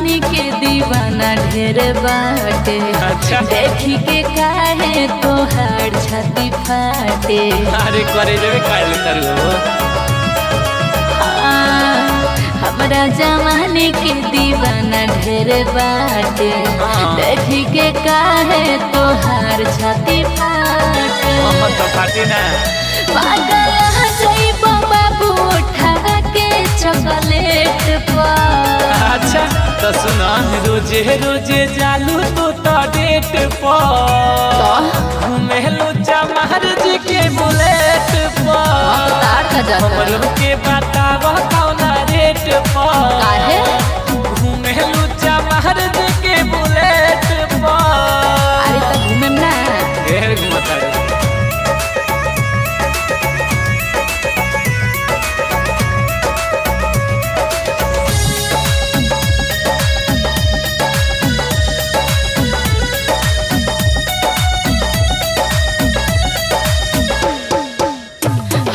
जवानी के दीवाना ढेर बाटे। अच्छा। देखी के काहे तोहार छाती फाटे। अरे करे जब काल करू हमरा जवानी के दीवाना ढेर बाटे। देखी के काहे तोहार छाती फाटे। तो फाटी ना पागल जइबो बाबू उठा के चॉकलेट पर। अच्छा तो सुना रोजे रोजे जालू तो डेट पर घूमेलू चमार जी के बुलेट पर। हमरो के बताव कौना रेट पर काहे घूमेलू चमार जी के बुलेट पर। अरे तो घूमे ना ढेर घूमता रे।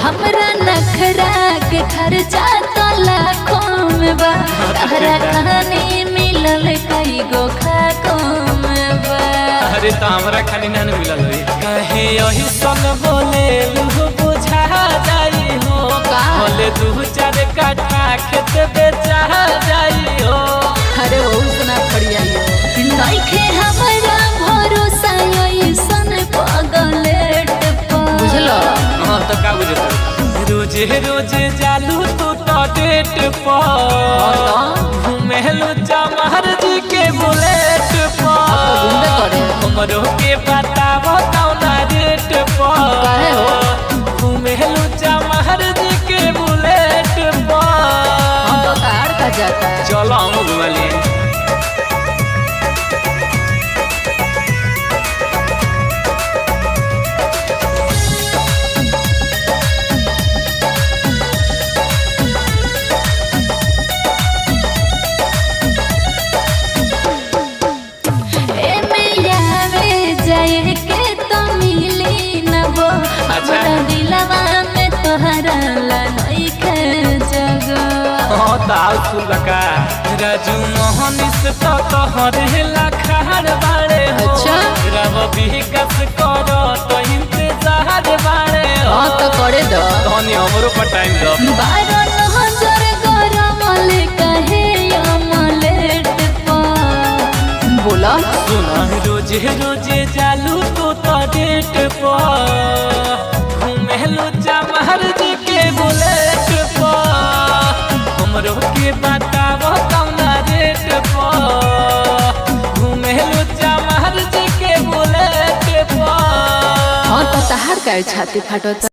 हमरा नखरा के खर्चा तो लाखों में बा। तहरा कहानी मिलल कई गो खाकों में बा। अरे तो हमरा खाली ना मिलल रे कहे यही सन बोले लू बुझा जाई हो बोले 2-4 कट्ठा खेत बेचा जाई हो। अरे वो सुना खड़ी आई नइखे हमरा भरोसा ऐसन पगलेट पर। बुझलो हां तो का बुझता रोजे रोजे जालू तू तो डेट पर घूमेलू चमार जी के बुलेट पर। हमरो के बताव कौना रेट पर घूमेलू चमार जी के बुलेट पर। का जाता है चलो हम घुमा लिए। राजू मोहनिस तो तोहरे लाखार बाड़े हो। अच्छा। रब विकास करो तो इंतजार बाड़े हो। हाँ तो करे दो धनी हमरो पर टाइम दो 12,000 गरम ले कहे अमलेट पर। बोला सुना रोजे रोजे जालू तो डेट पर घूमेलू चमार जी के बुलेट पर। हमरो के बताव कौना रेट पर घूमेलू चमार जी के बुलेट पर। हाँ तो तहार का छाती फाटो।